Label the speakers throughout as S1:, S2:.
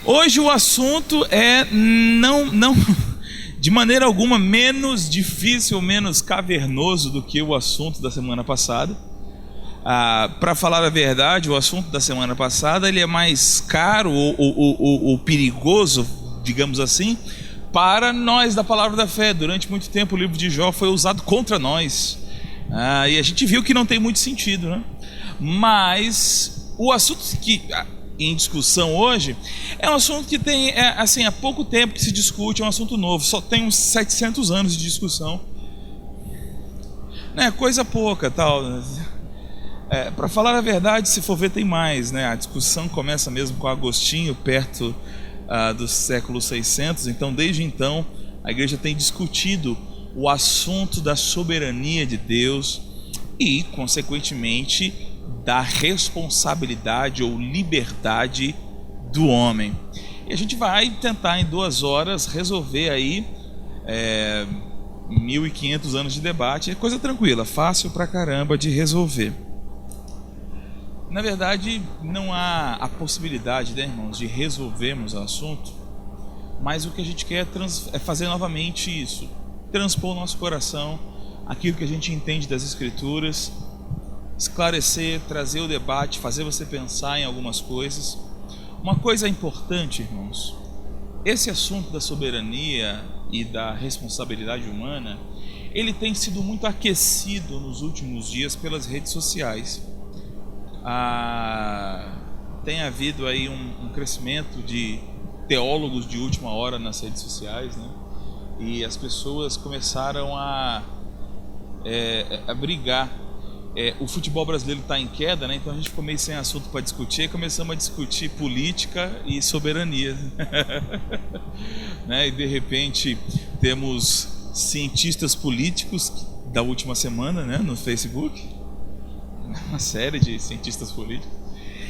S1: Hoje o assunto é não de maneira alguma menos difícil, menos cavernoso do que o assunto da semana passada. Para falar a verdade, o assunto da semana passada ele é mais caro ou perigoso, digamos assim, para nós da Palavra da Fé. Durante muito tempo o livro de Jó foi usado contra nós, e a gente viu que não tem muito sentido, né? Mas o assunto que em discussão hoje é um assunto que tem há pouco tempo que se discute, é um assunto novo, só tem uns 700 anos de discussão, né? Coisa pouca, tal. Para falar a verdade, se for ver, tem mais, né? A discussão começa mesmo com Agostinho, perto do século 600. Então, desde então, a igreja tem discutido o assunto da soberania de Deus e, consequentemente, da responsabilidade ou liberdade do homem. E a gente vai tentar em 2 horas resolver aí 1500 anos de debate. É coisa tranquila, fácil pra caramba de resolver. Na verdade, não há a possibilidade, né, irmãos, de resolvermos o assunto, mas o que a gente quer é fazer novamente isso, transpor no nosso coração aquilo que a gente entende das Escrituras, esclarecer, trazer o debate, fazer você pensar em algumas coisas. Uma coisa importante, irmãos, esse assunto da soberania e da responsabilidade humana, ele tem sido muito aquecido nos últimos dias pelas redes sociais. Tem havido aí um crescimento de teólogos de última hora nas redes sociais, né? E as pessoas começaram a brigar. O futebol brasileiro está em queda, né? Então a gente ficou meio sem assunto para discutir, e começamos a discutir política e soberania. Né? E de repente temos cientistas políticos da última semana, né, no Facebook, uma série de cientistas políticos,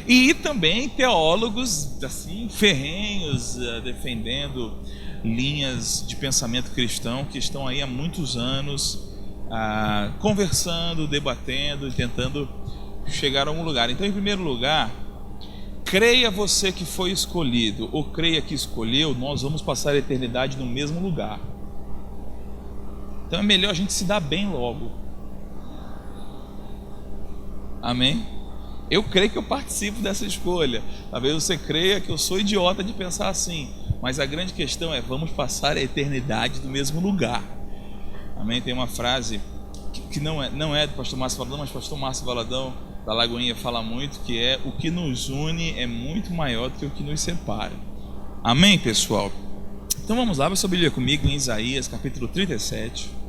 S1: e também teólogos assim ferrenhos, defendendo linhas de pensamento cristão que estão aí há muitos anos, conversando, debatendo e tentando chegar a algum lugar. Então, em primeiro lugar, creia você que foi escolhido, ou creia que escolheu, nós vamos passar a eternidade no mesmo lugar. Então é melhor a gente se dar bem logo. Amém? Eu creio que eu participo dessa escolha. Talvez você creia que eu sou idiota de pensar assim, mas a grande questão é: vamos passar a eternidade no mesmo lugar. Amém? Tem uma frase que não é do pastor Márcio Valadão, mas o pastor Márcio Valadão da Lagoinha fala muito, que é: o que nos une é muito maior do que o que nos separa. Amém, pessoal? Então vamos lá, abra sua Bíblia comigo em Isaías capítulo 37.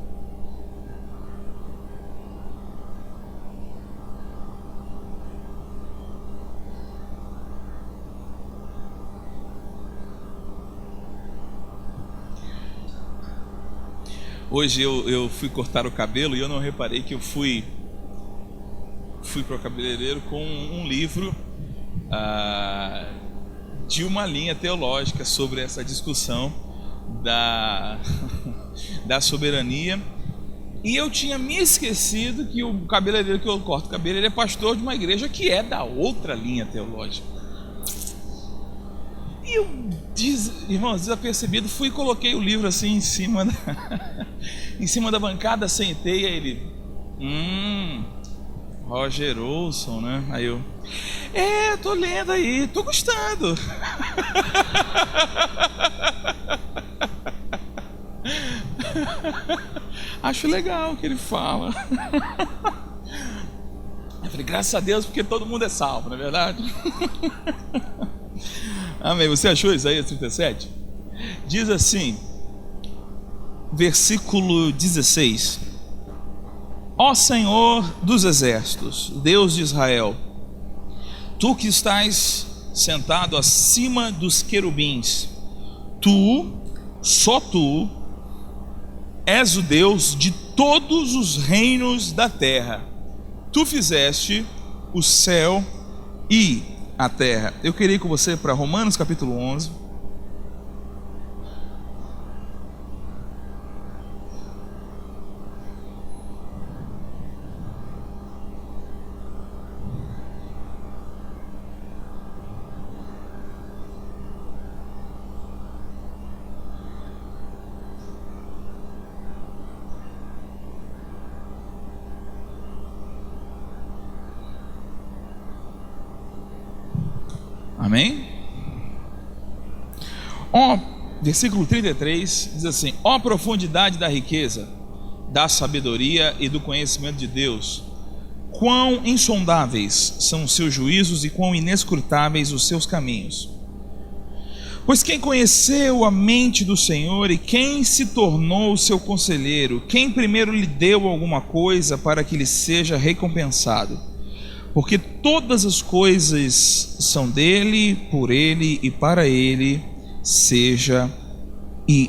S1: Hoje eu fui cortar o cabelo e eu não reparei que eu fui para o cabeleireiro com um livro de uma linha teológica sobre essa discussão da soberania, e eu tinha me esquecido que o cabeleireiro que eu corto o cabelo, ele é pastor de uma igreja que é da outra linha teológica. E eu, irmãos, desapercebido, fui e coloquei o livro assim em cima da bancada, sentei, e ele: Roger Olson, né? Aí eu: tô lendo aí, tô gostando. Acho legal o que ele fala. Eu falei: graças a Deus, porque todo mundo é salvo, não é verdade? Amém. Você achou Isaías 37? Diz assim, versículo 16: Ó Senhor dos exércitos, Deus de Israel, tu que estás sentado acima dos querubins, só tu, és o Deus de todos os reinos da terra. Tu fizeste o céu e a terra. Eu queria ir com você para Romanos capítulo 11. Amém? Versículo 33 diz assim: ó profundidade da riqueza, da sabedoria e do conhecimento de Deus, quão insondáveis são os seus juízos e quão inescrutáveis os seus caminhos. Pois quem conheceu a mente do Senhor e quem se tornou seu conselheiro? Quem primeiro lhe deu alguma coisa para que lhe seja recompensado? Porque todas as coisas são dele, por ele e para ele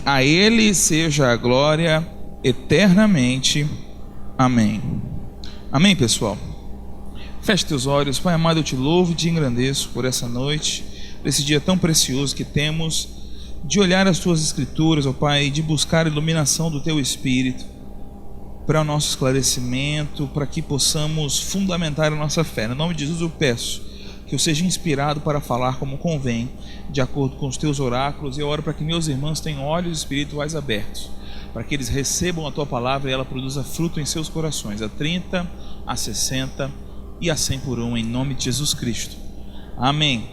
S1: a ele seja a glória eternamente. Amém. Amém, pessoal. Feche teus olhos. Pai amado, eu te louvo e te engrandeço por essa noite, por esse dia tão precioso que temos de olhar as tuas escrituras, ó Pai, e de buscar a iluminação do teu Espírito para o nosso esclarecimento, para que possamos fundamentar a nossa fé. No nome de Jesus eu peço que eu seja inspirado para falar como convém, de acordo com os teus oráculos, e eu oro para que meus irmãos tenham olhos espirituais abertos, para que eles recebam a tua palavra e ela produza fruto em seus corações, a 30, a 60 e a 100 por um, em nome de Jesus Cristo. Amém.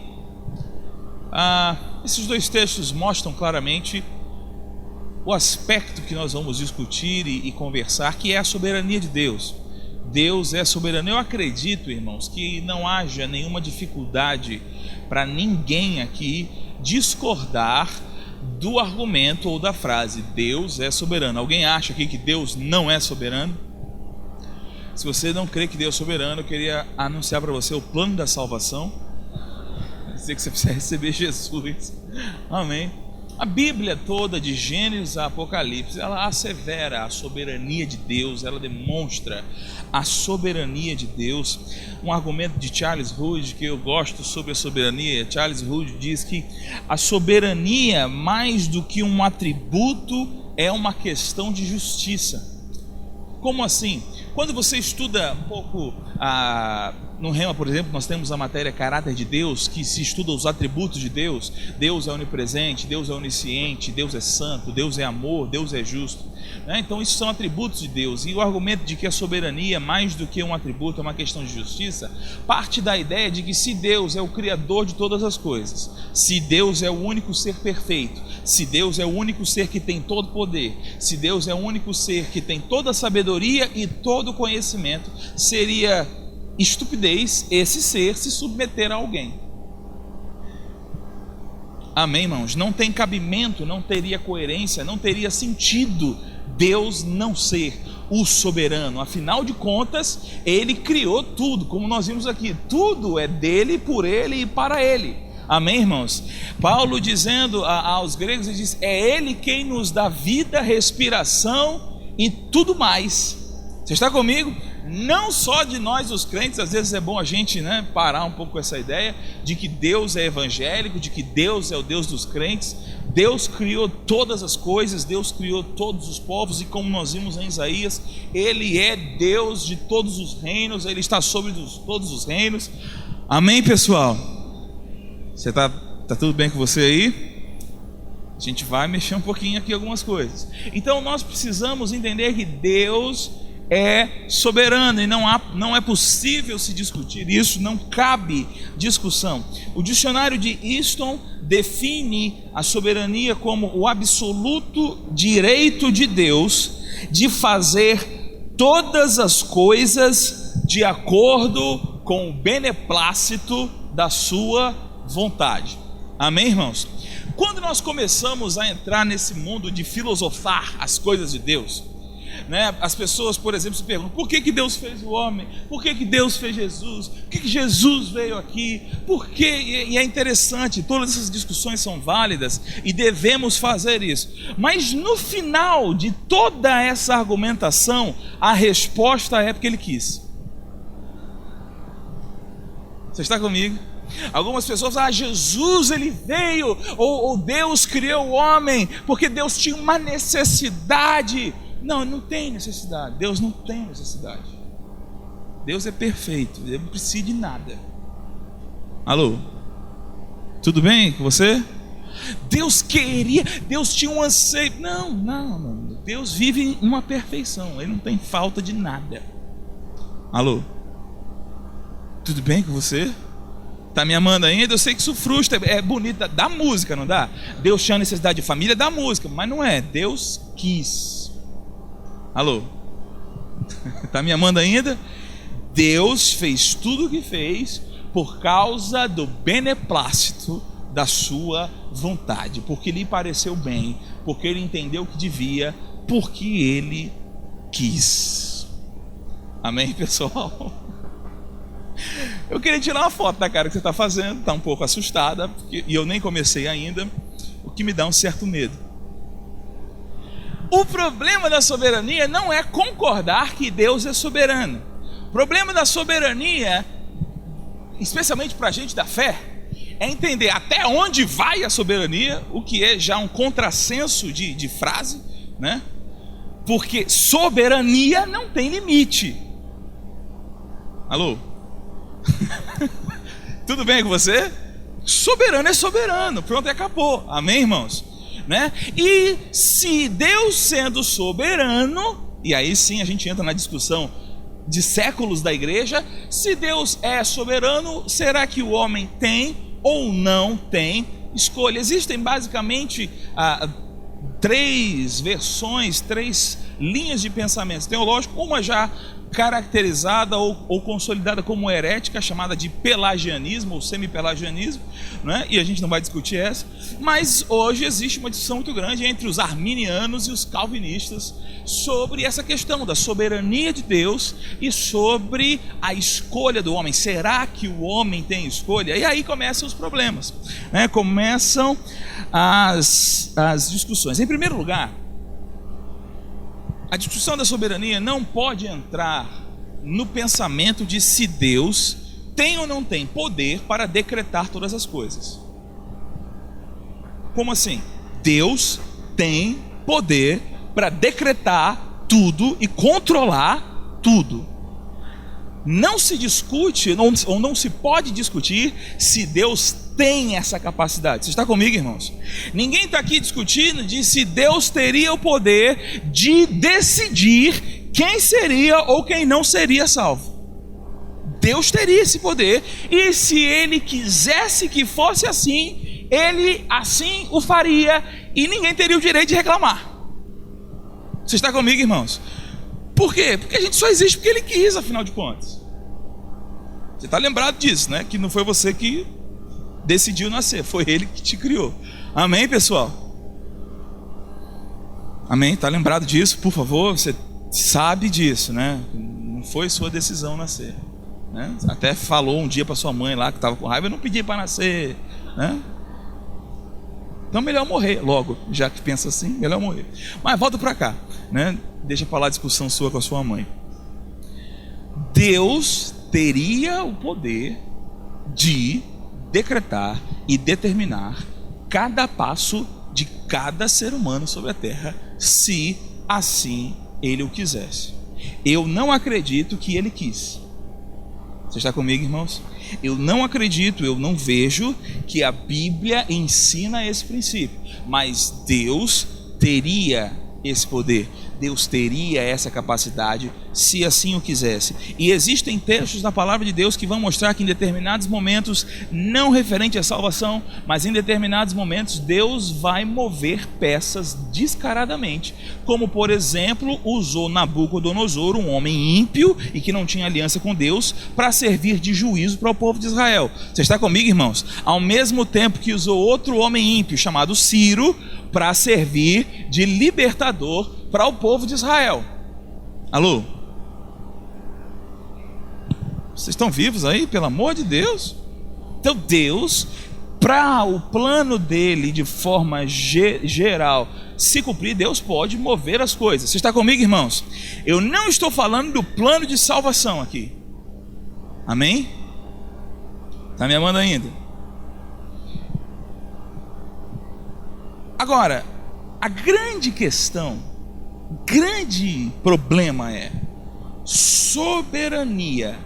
S1: Esses dois textos mostram claramente o aspecto que nós vamos discutir e conversar, que é a soberania de Deus. Deus é soberano. Eu acredito, irmãos, que não haja nenhuma dificuldade para ninguém aqui discordar do argumento ou da frase Deus é soberano. Alguém acha aqui que Deus não é soberano? Se você não crê que Deus é soberano, eu queria anunciar para você o plano da salvação. Dizer que você precisa receber Jesus. Amém. A Bíblia toda, de Gênesis a Apocalipse, ela assevera a soberania de Deus, ela demonstra a soberania de Deus. Um argumento de Charles Rudd que eu gosto sobre a soberania. Charles Rudd diz que a soberania, mais do que um atributo, é uma questão de justiça. Como assim? Quando você estuda um pouco no Rema, por exemplo, nós temos a matéria caráter de Deus, que se estuda os atributos de Deus. Deus é onipresente, Deus é onisciente, Deus é santo, Deus é amor, Deus é justo, né? Então isso são atributos de Deus. E o argumento de que a soberania, mais do que um atributo, é uma questão de justiça, parte da ideia de que se Deus é o criador de todas as coisas, se Deus é o único ser perfeito, se Deus é o único ser que tem todo poder, se Deus é o único ser que tem toda a sabedoria e todo o conhecimento, seria estupidez esse ser se submeter a alguém. Amém, irmãos? Não tem cabimento, não teria coerência, não teria sentido Deus não ser o soberano. Afinal de contas, Ele criou tudo, como nós vimos aqui. Tudo é dele, por ele e para ele. Amém, irmãos? Paulo dizendo aos gregos, ele diz: é Ele quem nos dá vida, respiração e tudo mais. Você está comigo? Não só de nós os crentes, às vezes é bom a gente, parar um pouco com essa ideia de que Deus é evangélico, de que Deus é o Deus dos crentes. Deus criou todas as coisas, Deus criou todos os povos, e como nós vimos em Isaías, Ele é Deus de todos os reinos, Ele está sobre todos os reinos. Amém, pessoal? Você tá tudo bem com você aí? A gente vai mexer um pouquinho aqui algumas coisas. Então nós precisamos entender que Deus é soberano e não é possível se discutir isso, não cabe discussão. O dicionário de Easton define a soberania como o absoluto direito de Deus de fazer todas as coisas de acordo com o beneplácito da sua vontade. Amém, irmãos? Quando nós começamos a entrar nesse mundo de filosofar as coisas de Deus, as pessoas, por exemplo, se perguntam: por que Deus fez o homem? Por que Deus fez Jesus? Por que Jesus veio aqui? Por quê? E é interessante, todas essas discussões são válidas e devemos fazer isso. Mas no final de toda essa argumentação, a resposta é porque Ele quis. Você está comigo? Algumas pessoas falam: Jesus ele veio, ou Deus criou o homem porque Deus tinha uma necessidade. Não tem necessidade. Deus não tem necessidade. Deus é perfeito, Ele não precisa de nada. Alô? Tudo bem com você? Deus tinha um anseio. Não. Deus vive em uma perfeição, Ele não tem falta de nada. Alô? Tudo bem com você? Tá me amando ainda? Eu sei que isso frustra, é bonito, dá música, não dá? Deus tinha necessidade de família, dá música, mas não é, Deus quis. Alô? Tá me amando ainda? Deus fez tudo o que fez por causa do beneplácito da sua vontade, porque lhe pareceu bem, porque ele entendeu que devia, porque ele quis. Amém, pessoal? Eu queria tirar uma foto da cara que você está fazendo, está um pouco assustada, e eu nem comecei ainda, o que me dá um certo medo. O problema da soberania não é concordar que Deus é soberano. O problema da soberania, especialmente para a gente da fé, é entender até onde vai a soberania, o que é já um contrassenso de frase, né? Porque soberania não tem limite. Alô? Tudo bem com você? Soberano é soberano, pronto, acabou. Amém, irmãos? Né? E se Deus sendo soberano, e aí sim a gente entra na discussão de séculos da igreja, se Deus é soberano, será que o homem tem ou não tem escolha? Existem basicamente três versões, três linhas de pensamento teológico, uma já caracterizada ou consolidada como herética, chamada de pelagianismo ou semi-pelagianismo, né? E a gente não vai discutir essa, mas hoje existe uma discussão muito grande entre os arminianos e os calvinistas sobre essa questão da soberania de Deus e sobre a escolha do homem. Será que o homem tem escolha? E aí começam os problemas, né? Começam as discussões. Em primeiro lugar, a discussão da soberania não pode entrar no pensamento de se Deus tem ou não tem poder para decretar todas as coisas. Como assim? Deus tem poder para decretar tudo e controlar tudo. Não se discute, ou não se pode discutir se Deus tem essa capacidade. Você está comigo, irmãos? Ninguém está aqui discutindo de se Deus teria o poder de decidir quem seria ou quem não seria salvo. Deus teria esse poder, e se Ele quisesse que fosse assim, Ele assim o faria, e ninguém teria o direito de reclamar. Você está comigo, irmãos? Por quê? Porque a gente só existe porque Ele quis, afinal de contas. Você está lembrado disso, né? Que não foi você que decidiu nascer, foi Ele que te criou. Amém, pessoal? Amém? Está lembrado disso, por favor? Você sabe disso, né? Não foi sua decisão nascer, né? Até falou um dia para sua mãe lá que estava com raiva: eu não pedi para nascer, né? Então melhor morrer logo, já que pensa assim, melhor morrer. Mas volta para cá, né? Deixa para lá a discussão sua com a sua mãe. Deus teria o poder de decretar e determinar cada passo de cada ser humano sobre a terra, se assim Ele o quisesse. Eu não acredito que Ele quis. Você está comigo, irmãos? Eu não acredito, eu não vejo que a Bíblia ensina esse princípio, mas Deus teria esse poder, Deus teria essa capacidade, se assim o quisesse. E existem textos na palavra de Deus que vão mostrar que em determinados momentos, não referente à salvação, mas em determinados momentos, Deus vai mover peças descaradamente, como por exemplo, usou Nabucodonosor, um homem ímpio e que não tinha aliança com Deus, para servir de juízo para o povo de Israel. Você está comigo, irmãos? Ao mesmo tempo que usou outro homem ímpio, chamado Ciro, para servir de libertador para o povo de Israel. Alô? Vocês estão vivos aí, pelo amor de Deus? Então Deus, para o plano dele de forma geral se cumprir, Deus pode mover as coisas. Você está comigo, irmãos? Eu não estou falando do plano de salvação aqui. Amém? Está me amando ainda? Agora, a grande questão, o grande problema é: soberania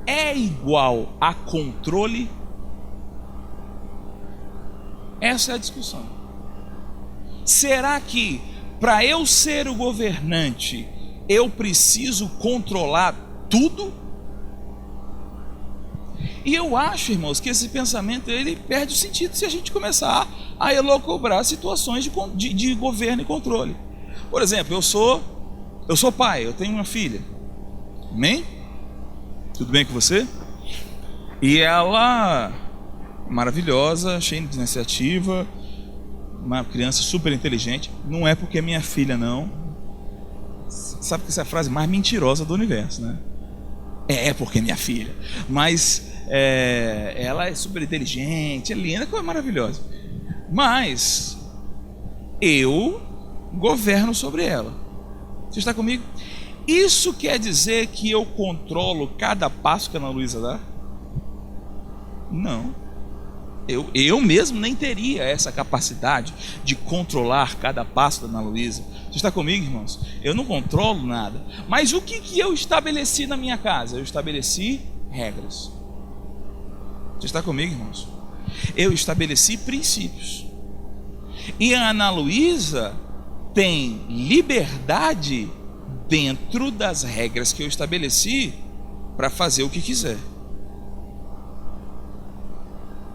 S1: é igual a controle? Essa é a discussão. Será que para eu ser o governante eu preciso controlar tudo? E eu acho, irmãos, que esse pensamento ele perde o sentido se a gente começar a elocubrar situações de governo e controle. Por exemplo, eu sou pai, eu tenho uma filha. Amém? Tudo bem com você? E ela, maravilhosa, cheia de iniciativa, uma criança super inteligente. Não é porque é minha filha, não. Sabe que essa é a frase mais mentirosa do universo, né? É porque é minha filha. Mas ela é super inteligente, é linda, é maravilhosa. Mas eu governo sobre ela. Você está comigo? Isso quer dizer que eu controlo cada passo que a Ana Luísa dá? Não. Eu mesmo nem teria essa capacidade de controlar cada passo da Ana Luísa. Você está comigo, irmãos? Eu não controlo nada. Mas o que eu estabeleci na minha casa? Eu estabeleci regras. Você está comigo, irmãos? Eu estabeleci princípios. E a Ana Luísa tem liberdade dentro das regras que eu estabeleci para fazer o que quiser.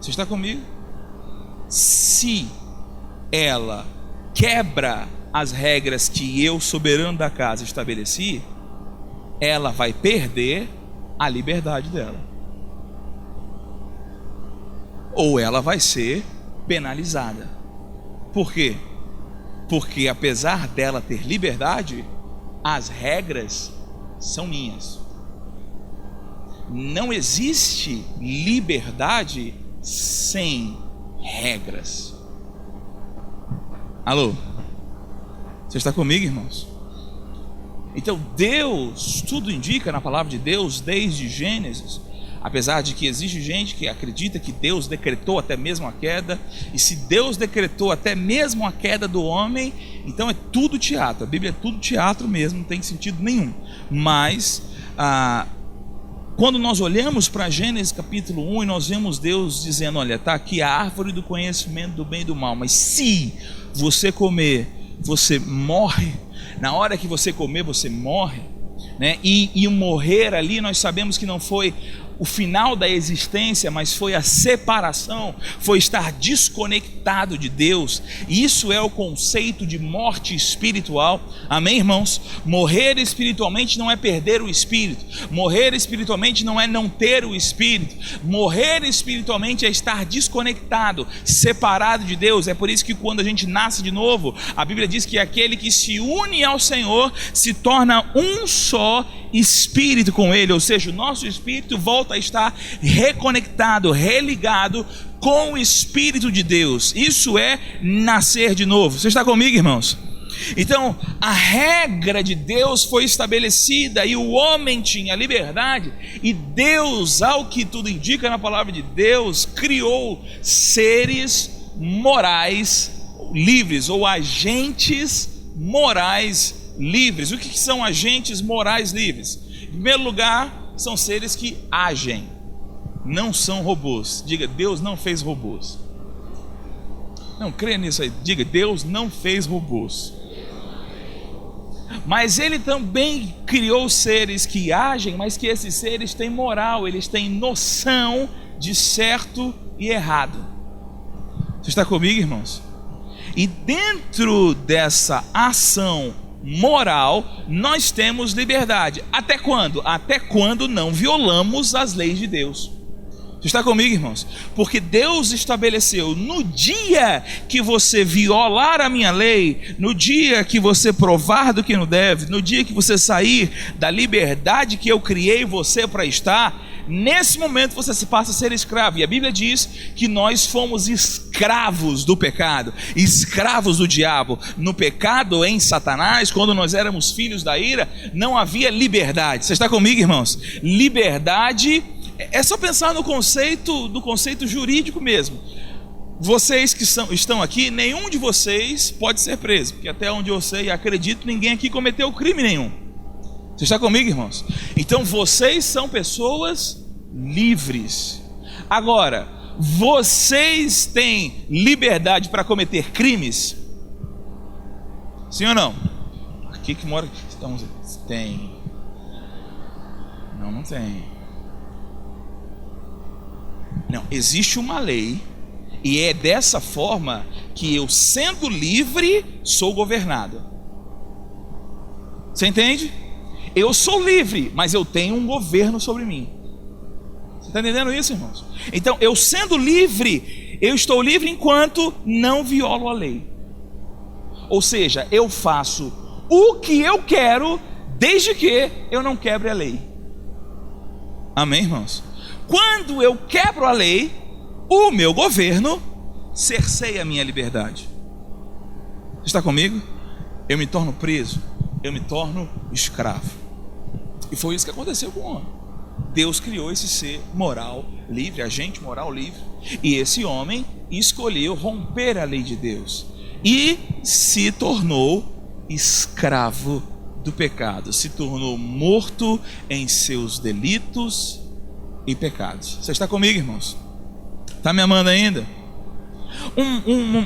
S1: Você está comigo? Se ela quebra as regras que eu, soberano da casa, estabeleci, ela vai perder a liberdade dela. Ou ela vai ser penalizada. Por quê? Porque apesar dela ter liberdade, as regras são minhas. Não existe liberdade sem regras. Alô? Você está comigo, irmãos? Então Deus, tudo indica na palavra de Deus, desde Gênesis, apesar de que existe gente que acredita que Deus decretou até mesmo a queda, e se Deus decretou até mesmo a queda do homem, então é tudo teatro. A Bíblia é tudo teatro mesmo, não tem sentido nenhum. Mas quando nós olhamos para Gênesis capítulo 1 e nós vemos Deus dizendo: olha, está aqui a árvore do conhecimento do bem e do mal, mas se você comer, você morre. Na hora que você comer, você morre, né? E o morrer ali, nós sabemos que não foi o final da existência, mas foi a separação, foi estar desconectado de Deus. Isso é o conceito de morte espiritual. Amém, irmãos? Morrer espiritualmente não é perder o espírito. Morrer espiritualmente não é não ter o espírito. Morrer espiritualmente é estar desconectado, separado de Deus. É por isso que quando a gente nasce de novo, a Bíblia diz que aquele que se une ao Senhor se torna um só espírito com Ele, ou seja, o nosso espírito volta a estar reconectado, religado com o Espírito de Deus. Isso é nascer de novo. Você está comigo, irmãos? Então, a regra de Deus foi estabelecida e o homem tinha liberdade, e Deus, ao que tudo indica na palavra de Deus, criou seres morais livres, ou agentes morais livres. O que são agentes morais livres? Em primeiro lugar, são seres que agem, não são robôs. Diga: Deus não fez robôs. Não, crê nisso aí. Diga: Deus não fez robôs. Mas Ele também criou seres que agem, mas que esses seres têm moral, eles têm noção de certo e errado. Você está comigo, irmãos? E dentro dessa ação moral, nós temos liberdade. Até quando? Até quando não violamos as leis de Deus. Você está comigo, irmãos? Porque Deus estabeleceu: no dia que você violar a minha lei, no dia que você provar do que não deve, no dia que você sair da liberdade que eu criei você para estar, nesse momento você se passa a ser escravo. E a Bíblia diz que nós fomos escravos do pecado, escravos do diabo. No pecado, em Satanás, quando nós éramos filhos da ira, não havia liberdade. Você está comigo, irmãos? Liberdade é só pensar no conceito jurídico mesmo. Vocês que estão aqui, nenhum de vocês pode ser preso, porque até onde eu sei e acredito, ninguém aqui cometeu crime nenhum. Você está comigo, irmãos? Então vocês são pessoas livres. Agora, vocês têm liberdade para cometer crimes? Sim ou não? Aqui que mora, então, tem. Não tem. Não, existe uma lei, e é dessa forma que eu, sendo livre, sou governado. Você entende? Eu sou livre, mas eu tenho um governo sobre mim. Você está entendendo isso, irmãos? Então, eu sendo livre, eu estou livre enquanto não violo a lei. Ou seja, eu faço o que eu quero, desde que eu não quebre a lei. Amém, irmãos? Quando eu quebro a lei, o meu governo cerceia a minha liberdade. Você está comigo? Eu me torno preso, eu me torno escravo. E foi isso que aconteceu com o homem. Deus criou esse ser moral livre, agente moral livre, e esse homem escolheu romper a lei de Deus e se tornou escravo do pecado, se tornou morto em seus delitos e pecados. Você está comigo, irmãos? Está me amando ainda?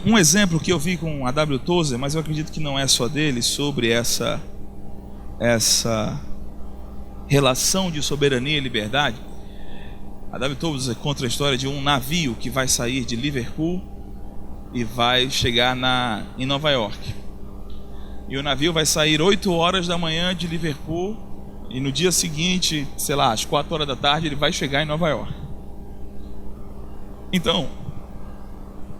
S1: Um exemplo que eu vi com a W. Tozer, mas eu acredito que não é só dele, sobre essa relação de soberania e liberdade. A W. Tozer conta a história de um navio que vai sair de Liverpool e vai chegar em Nova York. E o navio vai sair 8 horas da manhã de Liverpool, e no dia seguinte, sei lá, às 4 horas da tarde, ele vai chegar em Nova York. Então,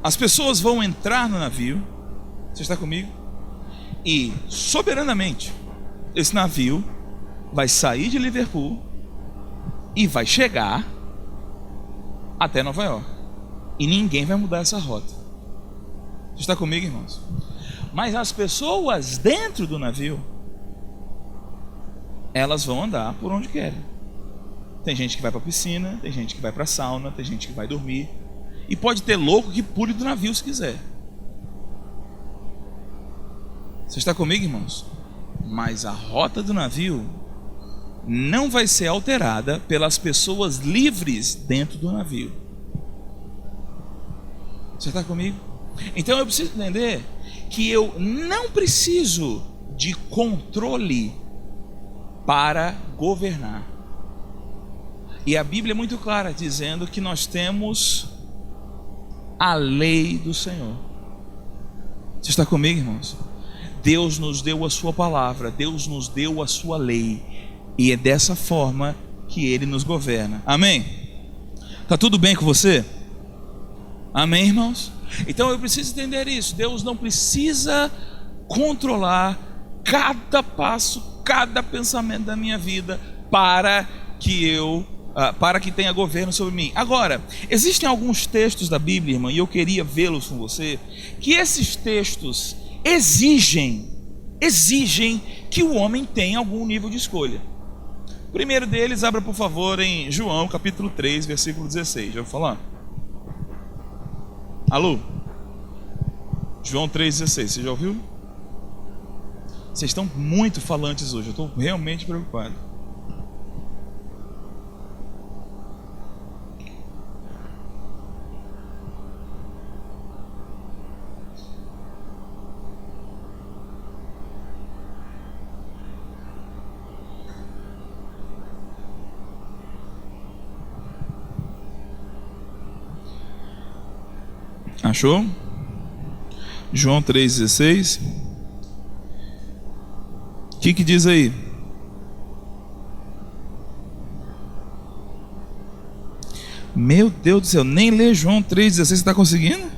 S1: as pessoas vão entrar no navio, você está comigo? E, soberanamente, esse navio vai sair de Liverpool e vai chegar até Nova York. E ninguém vai mudar essa rota. Você está comigo, irmãos? Mas as pessoas dentro do navio, elas vão andar por onde querem. Tem gente que vai para a piscina, tem gente que vai para a sauna, tem gente que vai dormir. E pode ter louco que pule do navio se quiser. Você está comigo, irmãos? Mas a rota do navio não vai ser alterada pelas pessoas livres dentro do navio. Você está comigo? Então eu preciso entender que eu não preciso de controle para governar. E a Bíblia é muito clara dizendo que nós temos a lei do Senhor. Você está comigo, irmãos? Deus nos deu a sua palavra, Deus nos deu a sua lei, e é dessa forma que Ele nos governa. Amém? Está tudo bem com você? Amém, irmãos? Então eu preciso entender isso. Deus não precisa controlar cada passo, cada pensamento da minha vida para que tenha governo sobre mim. Agora, existem alguns textos da Bíblia, irmã, e eu queria vê-los com você, que esses textos exigem que o homem tenha algum nível de escolha. O primeiro deles, abra por favor em João capítulo 3, versículo 16. Já vou falar? Alô? João 3,16, você já ouviu? Vocês estão muito falantes hoje, eu estou realmente preocupado. Achou? João 3,16. O que diz aí? Meu Deus do céu, nem ler João 3,16 você está conseguindo?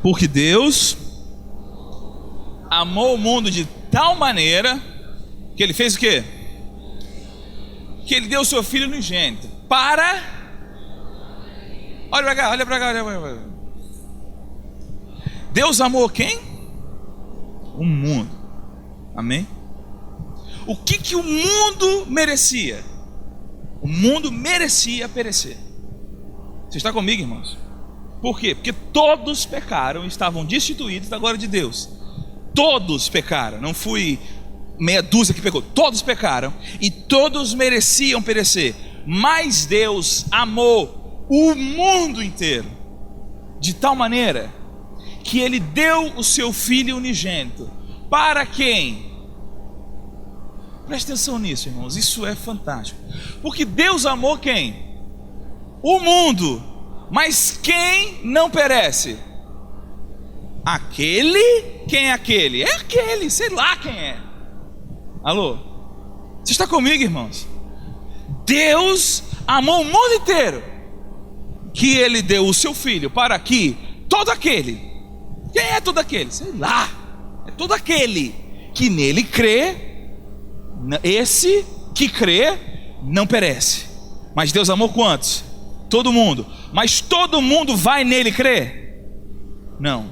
S1: Porque Deus amou o mundo de tal maneira que Ele fez o quê? Que Ele deu o seu Filho unigênito para... Olha para cá, olha para cá, olha para cá. Deus amou quem? O mundo. Amém? O que o mundo merecia? O mundo merecia perecer. Você está comigo, irmãos? Por quê? Porque todos pecaram e estavam destituídos da glória de Deus. Todos pecaram, não fui meia dúzia que pecou. Todos pecaram e todos mereciam perecer. Mas Deus amou o mundo inteiro de tal maneira que Ele deu o seu Filho unigênito. Para quem? Preste atenção nisso, irmãos, isso é fantástico. Porque Deus amou quem? o mundo. Mas quem não perece? Aquele? Quem é aquele? É aquele, sei lá quem é. Alô? Você está comigo, irmãos? Deus amou o mundo inteiro, que Ele deu o seu Filho para que todo aquele, quem é todo aquele? Sei lá, é todo aquele que nele crê, esse que crê não perece. Mas Deus amou quantos? Todo mundo. Mas todo mundo vai nele crer? Não.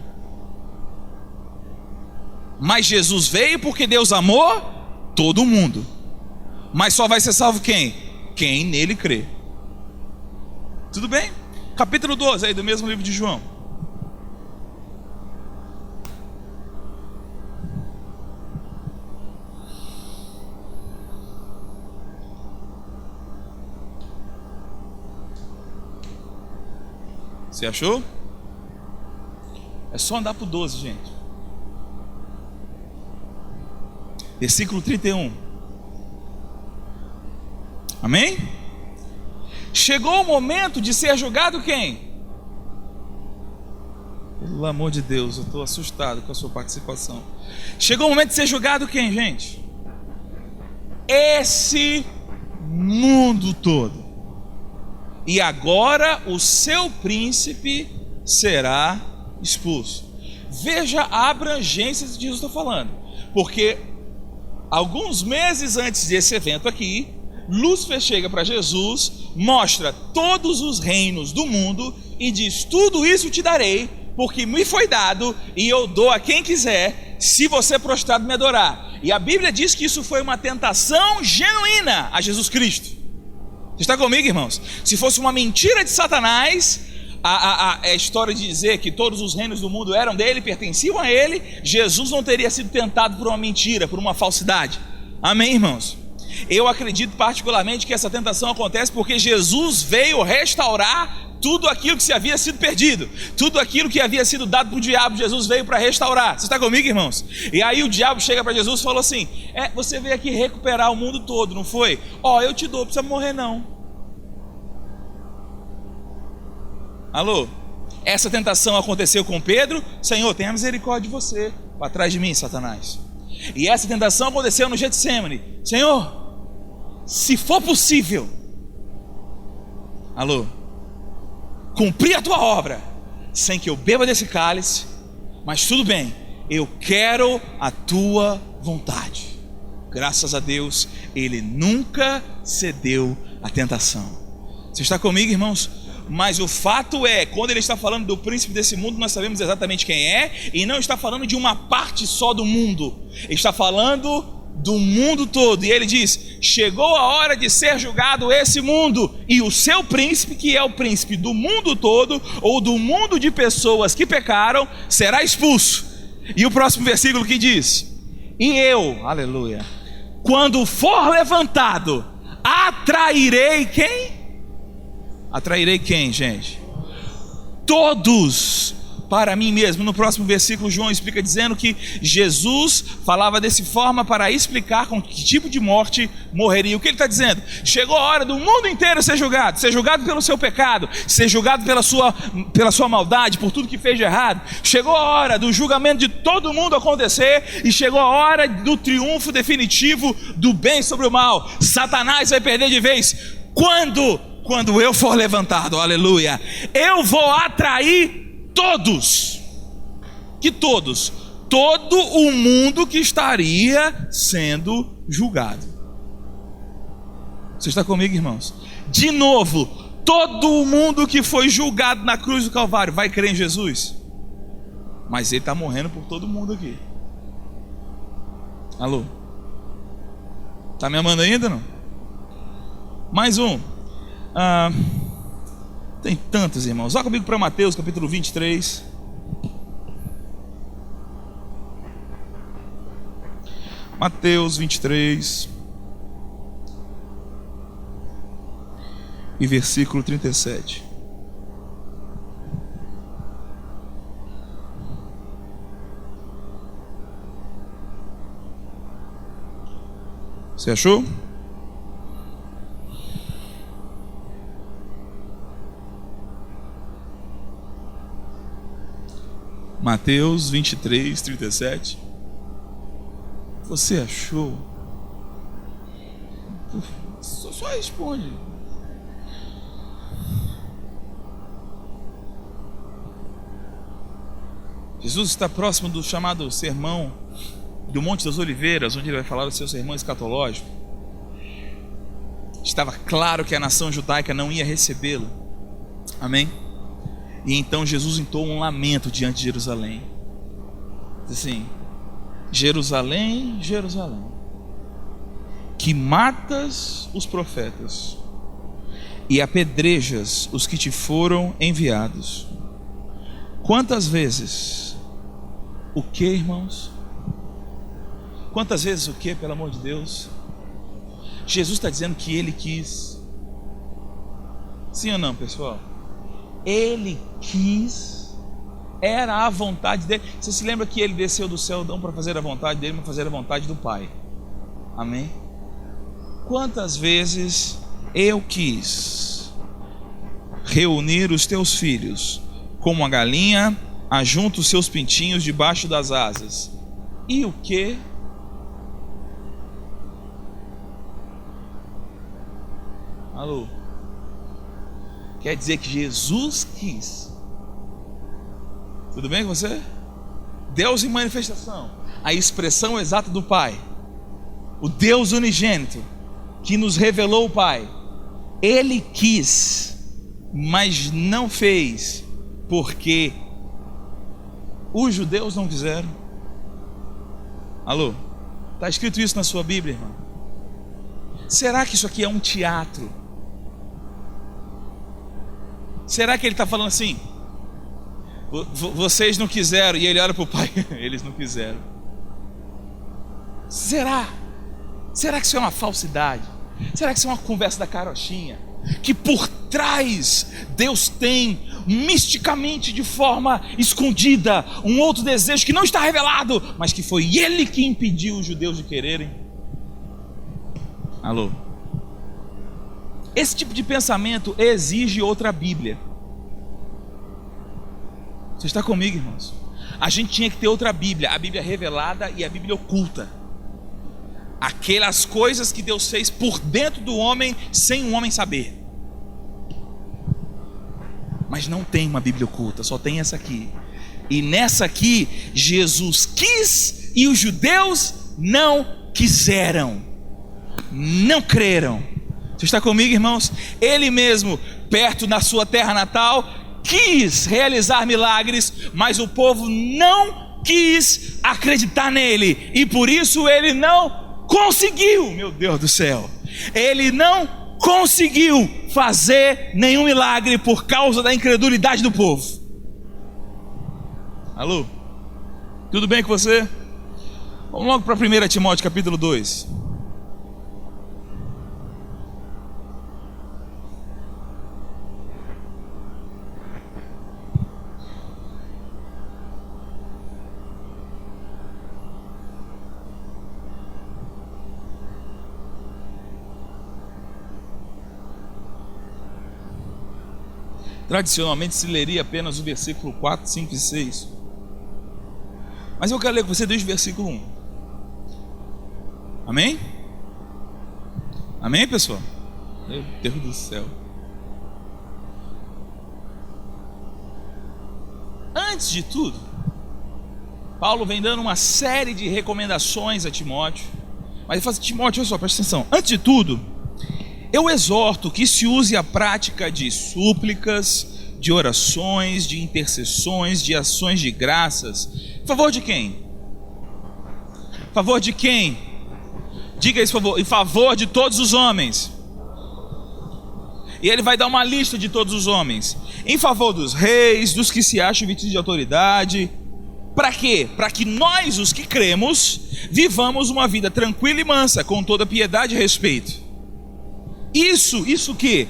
S1: Mas Jesus veio porque Deus amou todo mundo. Mas só vai ser salvo quem? Quem nele crê. Tudo bem? Capítulo 12 aí do mesmo livro de João. Você achou? É só andar para o 12, gente. Versículo 31. Amém? Chegou o momento de ser julgado quem? Pelo amor de Deus, eu estou assustado com a sua participação. Chegou o momento de ser julgado quem, gente? Esse mundo todo. E agora o seu príncipe será expulso. Veja a abrangência que Jesus está falando. Porque alguns meses antes desse evento aqui, Lúcifer chega para Jesus, mostra todos os reinos do mundo e diz: tudo isso te darei, porque me foi dado e eu dou a quem quiser, se você prostrado me adorar. E a Bíblia diz que isso foi uma tentação genuína a Jesus Cristo. Você está comigo, irmãos? Se fosse uma mentira de Satanás, a história de dizer que todos os reinos do mundo eram dele, pertenciam a ele, Jesus não teria sido tentado por uma mentira, por uma falsidade. Amém, irmãos? Eu acredito particularmente que essa tentação acontece porque Jesus veio restaurar tudo aquilo que se havia sido perdido, tudo aquilo que havia sido dado para o diabo, Jesus veio para restaurar. Você está comigo, irmãos? E aí o diabo chega para Jesus e falou assim: você veio aqui recuperar o mundo todo, não foi? Eu te dou, não precisa morrer não. Alô? Essa tentação aconteceu com Pedro: Senhor, tenha misericórdia de você, para trás de mim, Satanás. E essa tentação aconteceu no Getsemane: Senhor, se for possível, alô, cumprir a tua obra, sem que eu beba desse cálice, mas tudo bem, eu quero a tua vontade. Graças a Deus, ele nunca cedeu à tentação. Você está comigo, irmãos? Mas o fato é, quando ele está falando do príncipe desse mundo, nós sabemos exatamente quem é, e não está falando de uma parte só do mundo, ele está falando do mundo todo. E ele diz: chegou a hora de ser julgado esse mundo, e o seu príncipe, que é o príncipe do mundo todo, ou do mundo de pessoas que pecaram, será expulso. E o próximo versículo que diz: e eu, aleluia, quando for levantado, atrairei quem? Atrairei quem, gente? Todos para mim mesmo. No próximo versículo, João explica dizendo que Jesus falava dessa forma para explicar com que tipo de morte morreria. O que ele está dizendo? Chegou a hora do mundo inteiro ser julgado pelo seu pecado, ser julgado pela sua maldade, por tudo que fez de errado. Chegou a hora do julgamento de todo mundo acontecer, e chegou a hora do triunfo definitivo do bem sobre o mal. Satanás vai perder de vez. Quando eu for levantado, aleluia, eu vou atrair todos. Que todos? Todo o mundo que estaria sendo julgado. Você está comigo, irmãos? De novo, todo o mundo que foi julgado na cruz do Calvário vai crer em Jesus, mas ele está morrendo por todo mundo aqui. Alô? Está me amando ainda, não? Mais um. Tem tantos, irmãos. Vá comigo para Mateus capítulo 23. Mateus 23 e versículo 37. Você achou? Mateus 23, 37. Você achou? Só responde. Jesus está próximo do chamado sermão do Monte das Oliveiras, onde ele vai falar do seu sermão escatológico. Estava claro que a nação judaica não ia recebê-lo. Amém? E então Jesus entoa um lamento diante de Jerusalém. Diz assim: Jerusalém, Jerusalém, que matas os profetas e apedrejas os que te foram enviados. Quantas vezes o que, irmãos? Quantas vezes o que, pelo amor de Deus? Jesus está dizendo que ele quis. Sim ou não, pessoal? Ele quis, era a vontade dele. Você se lembra que ele desceu do céu não para fazer a vontade dele, mas fazer a vontade do Pai. Amém? Quantas vezes eu quis reunir os teus filhos, como a galinha ajunta os seus pintinhos debaixo das asas, e o que? Alô? Quer dizer que Jesus quis. Tudo bem com você? Deus em manifestação, a expressão exata do Pai, o Deus unigênito que nos revelou o Pai. Ele quis, mas não fez, porque os judeus não quiseram. Alô? Está escrito isso na sua Bíblia, irmão? Será que isso aqui é um teatro? Será que ele está falando assim: vocês não quiseram, e ele olha para o Pai, eles não quiseram? Será? Será que isso é uma falsidade? Será que isso é uma conversa da carochinha? Que por trás Deus tem misticamente, de forma escondida, um outro desejo que não está revelado, mas que foi ele que impediu os judeus de quererem? Alô? Esse tipo de pensamento exige outra Bíblia. Você está comigo, irmãos? A gente tinha que ter outra Bíblia, a Bíblia revelada e a Bíblia oculta. Aquelas coisas que Deus fez por dentro do homem, sem o homem saber. Mas não tem uma Bíblia oculta, só tem essa aqui. E nessa aqui, Jesus quis e os judeus não quiseram, não creram. Você está comigo, irmãos? Ele mesmo, perto na sua terra natal, quis realizar milagres, mas o povo não quis acreditar nele, e por isso ele não conseguiu. Meu Deus do céu, ele não conseguiu fazer nenhum milagre por causa da incredulidade do povo. Alô? Tudo bem com você? Vamos logo para 1 Timóteo capítulo 2. Tradicionalmente se leria apenas o versículo 4, 5 e 6. Mas eu quero ler com você desde o versículo 1. Amém? Amém, pessoal? Meu Deus do céu. Antes de tudo, Paulo vem dando uma série de recomendações a Timóteo. Mas ele fala assim: Timóteo, olha só, presta atenção. Antes de tudo, eu exorto que se use a prática de súplicas, de orações, de intercessões, de ações de graças. Em favor de quem? Em favor de quem? Diga isso, por favor. Em favor de todos os homens. E ele vai dar uma lista de todos os homens. Em favor dos reis, dos que se acham vestidos de autoridade. Para quê? Para que nós, os que cremos, vivamos uma vida tranquila e mansa, com toda piedade e respeito. Isso que?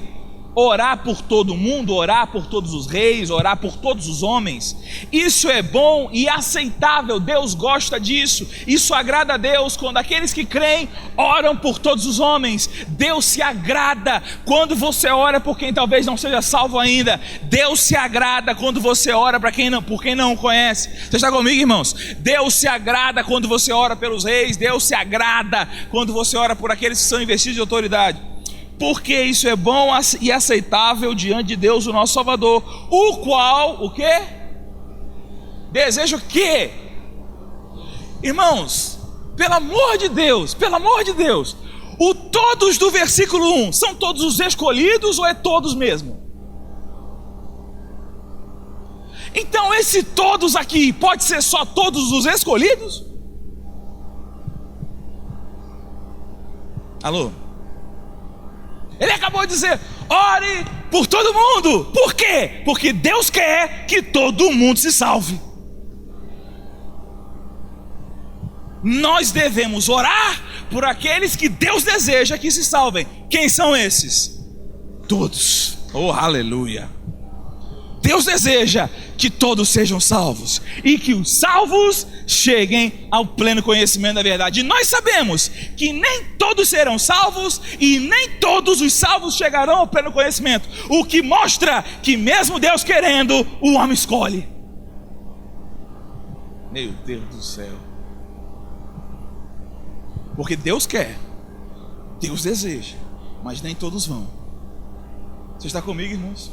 S1: orar por todo mundo, orar por todos os reis, orar por todos os homens. Isso é bom e aceitável, Deus gosta disso. Isso agrada a Deus quando aqueles que creem oram por todos os homens. Deus se agrada quando você ora por quem talvez não seja salvo ainda. Deus se agrada quando você ora por quem não o conhece. Você está comigo, irmãos? Deus se agrada quando você ora pelos reis. Deus se agrada quando você ora por aqueles que são investidos de autoridade. Porque isso é bom e aceitável diante de Deus, o nosso Salvador, o qual, o quê? Deseja o quê? Irmãos, pelo amor de Deus, o todos do versículo 1, são todos os escolhidos ou é todos mesmo? Então esse todos aqui, pode ser só todos os escolhidos? Alô? Ele acabou de dizer, ore por todo mundo. Por quê? Porque Deus quer que todo mundo se salve. Nós devemos orar por aqueles que Deus deseja que se salvem. Quem são esses? Todos. Oh, aleluia. Deus deseja que todos sejam salvos e que os salvos cheguem ao pleno conhecimento da verdade. E nós sabemos que nem todos serão salvos e nem todos os salvos chegarão ao pleno conhecimento, o que mostra que mesmo Deus querendo, o homem escolhe. Meu Deus do céu. Porque Deus quer, Deus deseja, mas nem todos vão. Você está comigo, irmãos?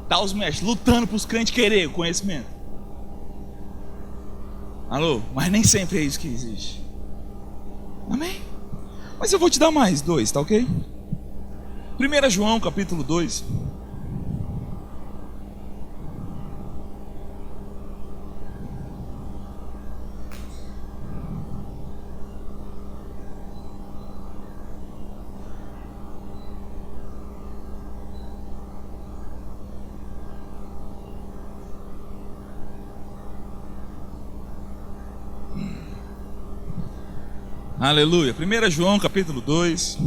S1: Tá os mestres lutando para os crentes querer o conhecimento. Alô? Mas nem sempre é isso que existe. Amém? Mas eu vou te dar mais 2, tá ok? 1 João capítulo 2. Aleluia. 1 João capítulo 2.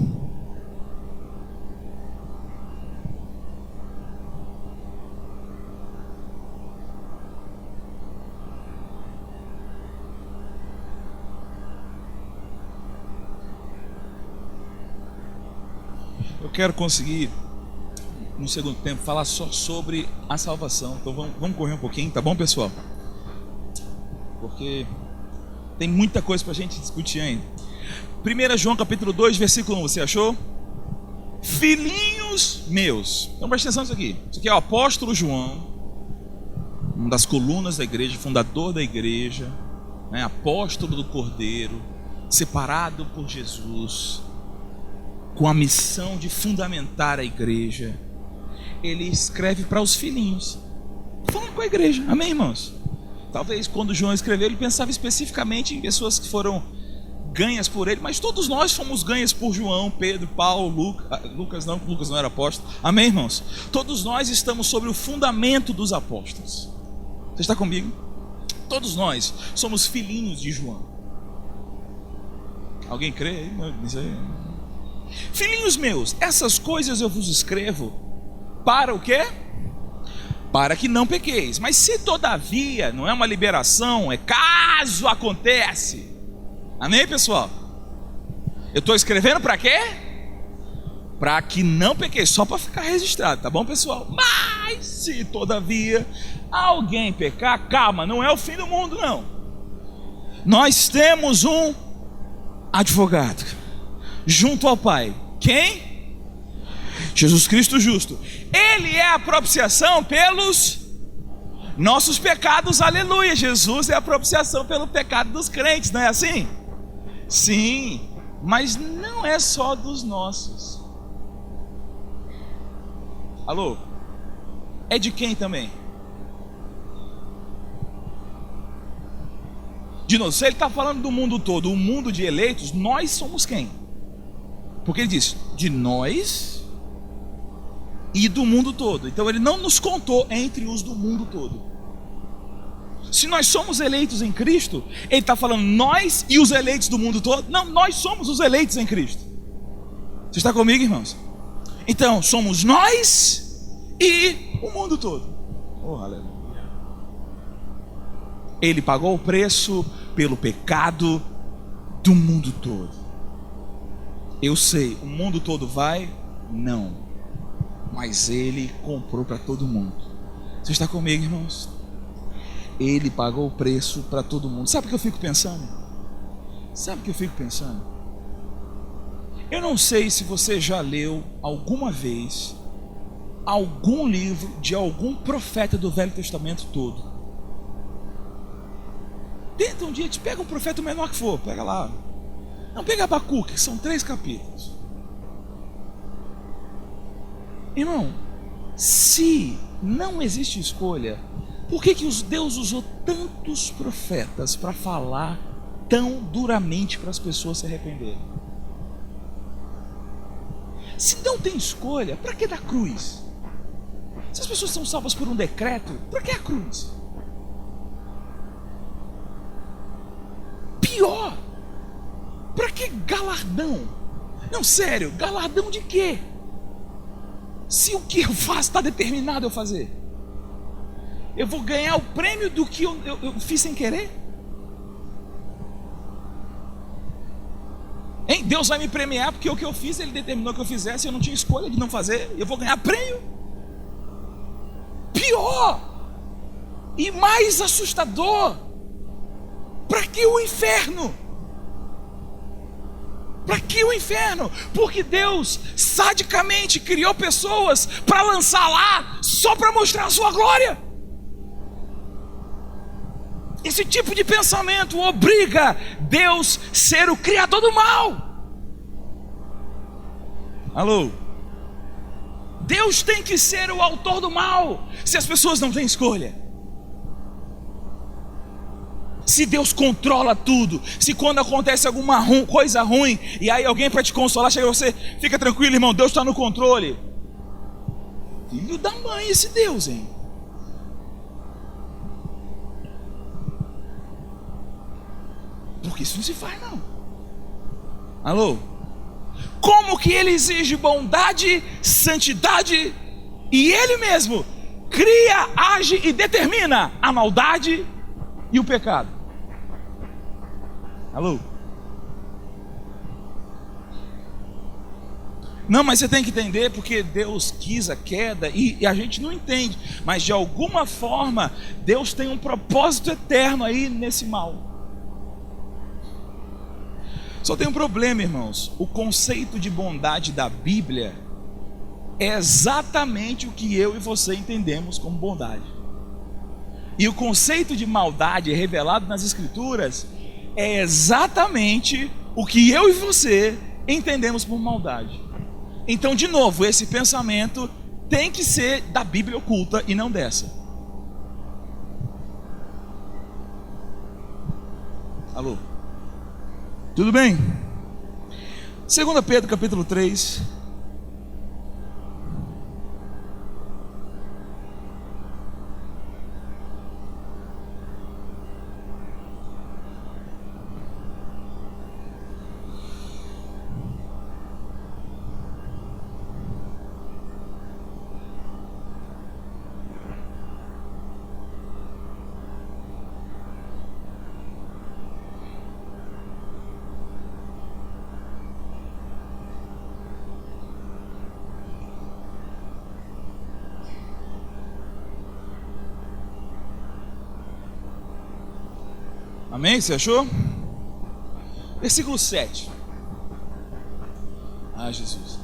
S1: Eu quero conseguir, no segundo tempo, falar só sobre a salvação. Então vamos correr um pouquinho, tá bom, pessoal? Porque tem muita coisa para a gente discutir ainda. 1 João capítulo 2, versículo 1, você achou? Filhinhos meus. Então presta atenção nisso aqui. Isso aqui é o apóstolo João, uma das colunas da igreja, fundador da igreja, né? Apóstolo do Cordeiro, separado por Jesus, com a missão de fundamentar a igreja. Ele escreve para os filhinhos, falando com a igreja, amém, irmãos? Talvez quando João escreveu, ele pensava especificamente em pessoas que foram ganhas por ele, mas todos nós fomos ganhas por João, Pedro, Paulo, Lucas não era apóstolo, amém, irmãos? Todos nós estamos sobre o fundamento dos apóstolos. Você está comigo? Todos nós somos filhinhos de João. Alguém crê nisso aí? Filhinhos meus, essas coisas eu vos escrevo para o quê? Para que não pequeis. Mas se todavia, não é uma liberação, é caso acontece. Amém, pessoal? Eu estou escrevendo para quê? Para que não pequeis, só para ficar registrado, tá bom, pessoal? Mas se todavia alguém pecar, calma, não é o fim do mundo, não. Nós temos um advogado junto ao Pai. Quem? Jesus Cristo justo. Ele é a propiciação pelos nossos pecados, aleluia. Jesus é a propiciação pelo pecado dos crentes, não é assim? Sim, mas não é só dos nossos. Alô? É de quem também? De novo, se ele está falando do mundo todo, o mundo de eleitos, nós somos quem? Porque ele diz, de nós e do mundo todo. Então ele não nos contou entre os do mundo todo. Se nós somos eleitos em Cristo, ele está falando nós e os eleitos do mundo todo. Não, nós somos os eleitos em Cristo. Você está comigo, irmãos? Então, somos nós e o mundo todo. Oh, aleluia. Ele pagou o preço pelo pecado do mundo todo. Eu sei, o mundo todo vai? Não. Mas ele comprou para todo mundo. Você está comigo, irmãos? Ele pagou o preço para todo mundo. Sabe o que eu fico pensando? Eu não sei se você já leu alguma vez algum livro de algum profeta do Velho Testamento todo. Tenta um dia, te pega um profeta o menor que for, pega lá. Não, pega Abacuque, que são 3 capítulos. Irmão, se não existe escolha, por que Deus usou tantos profetas para falar tão duramente para as pessoas se arrependerem? Se não tem escolha, para que dar cruz? Se as pessoas são salvas por um decreto, para que a cruz? Pior, para que galardão? Não, sério, galardão de quê? Se o que eu faço está determinado a eu fazer, eu vou ganhar o prêmio do que eu fiz sem querer? Hein? Deus vai me premiar porque o que eu fiz, Ele determinou que eu fizesse, eu não tinha escolha de não fazer, eu vou ganhar prêmio? Pior e mais assustador, para que o inferno? Para que o inferno? Porque Deus sadicamente criou pessoas para lançar lá só para mostrar a sua glória. Esse tipo de pensamento obriga Deus a ser o criador do mal. Alô? Deus tem que ser o autor do mal, se as pessoas não têm escolha. Se Deus controla tudo, se quando acontece alguma coisa ruim, e aí alguém para te consolar chega a você, fica tranquilo, irmão, Deus está no controle. Filho da mãe esse Deus, hein? Porque isso não se faz, não. Alô? Como que Ele exige bondade, santidade, e Ele mesmo cria, age e determina a maldade e o pecado? Alô? Não, mas você tem que entender, porque Deus quis a queda e a gente não entende, mas de alguma forma Deus tem um propósito eterno aí nesse mal. Só tem um problema, irmãos. O conceito de bondade da Bíblia é exatamente o que eu e você entendemos como bondade. E o conceito de maldade revelado nas Escrituras é exatamente o que eu e você entendemos por maldade. Então, de novo, esse pensamento tem que ser da Bíblia oculta e não dessa. Alô? Tudo bem? 2 Pedro capítulo 3. Amém? Você achou? Versículo 7. Ah, Jesus.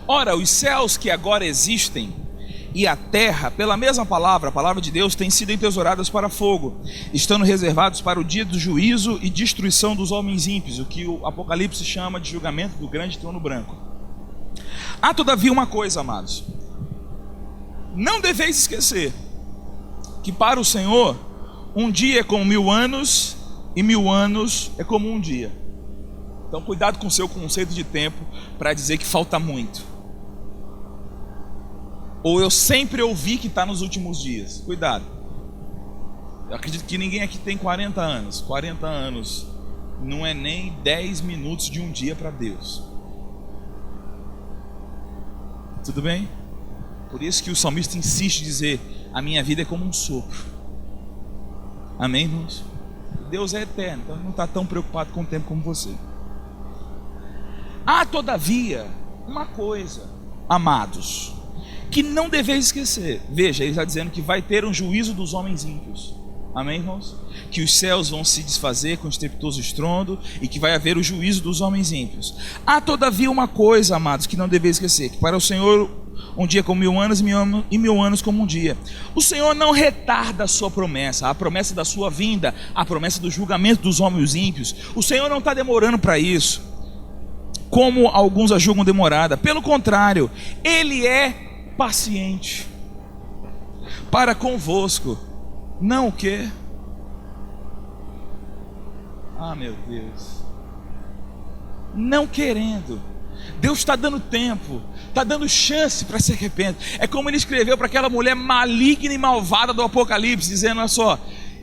S1: Ora, os céus que agora existem e a terra, pela mesma palavra, a palavra de Deus, têm sido entesouradas para fogo, estando reservados para o dia do juízo e destruição dos homens ímpios, o que o Apocalipse chama de julgamento do grande trono branco. Há todavia uma coisa, amados: não deveis esquecer que para o Senhor um dia é como 1000 anos, e 1000 anos é como um dia. Então cuidado com o seu conceito de tempo para dizer que falta muito. Ou eu sempre ouvi que está nos últimos dias. Cuidado. Eu acredito que ninguém aqui tem 40 anos. 40 anos não é nem 10 minutos de um dia para Deus. Tudo bem? Por isso que o salmista insiste em dizer: a minha vida é como um sopro. Amém, irmãos? Deus é eterno, então Ele não está tão preocupado com o tempo como você. Há todavia uma coisa, amados, que não deveis esquecer. Veja, ele está dizendo que vai ter um juízo dos homens ímpios. Amém, irmãos? Que os céus vão se desfazer com estrepitoso estrondo e que vai haver o juízo dos homens ímpios. Há todavia uma coisa, amados, que não deveis esquecer: que para o Senhor um dia como 1000 anos e 1000 anos como um dia. O Senhor não retarda a sua promessa, a promessa da sua vinda, a promessa do julgamento dos homens ímpios. O Senhor não está demorando para isso, como alguns a julgam demorada. Pelo contrário, Ele é paciente para convosco. Não o quê? Ah, meu Deus. Não querendo. Deus está dando tempo, está dando chance para se arrepender. É como Ele escreveu para aquela mulher maligna e malvada do Apocalipse, dizendo: olha só,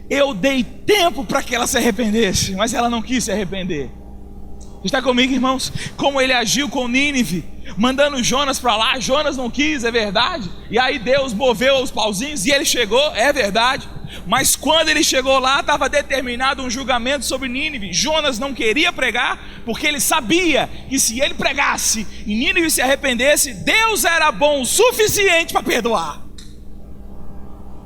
S1: eu dei tempo para que ela se arrependesse, mas ela não quis se arrepender. Está comigo, irmãos? Como Ele agiu com Nínive, mandando Jonas para lá. Jonas não quis, é verdade. E aí Deus moveu os pauzinhos e ele chegou, é verdade. Mas quando ele chegou lá, estava determinado um julgamento sobre Nínive. Jonas não queria pregar, porque ele sabia que se ele pregasse e Nínive se arrependesse, Deus era bom o suficiente para perdoar.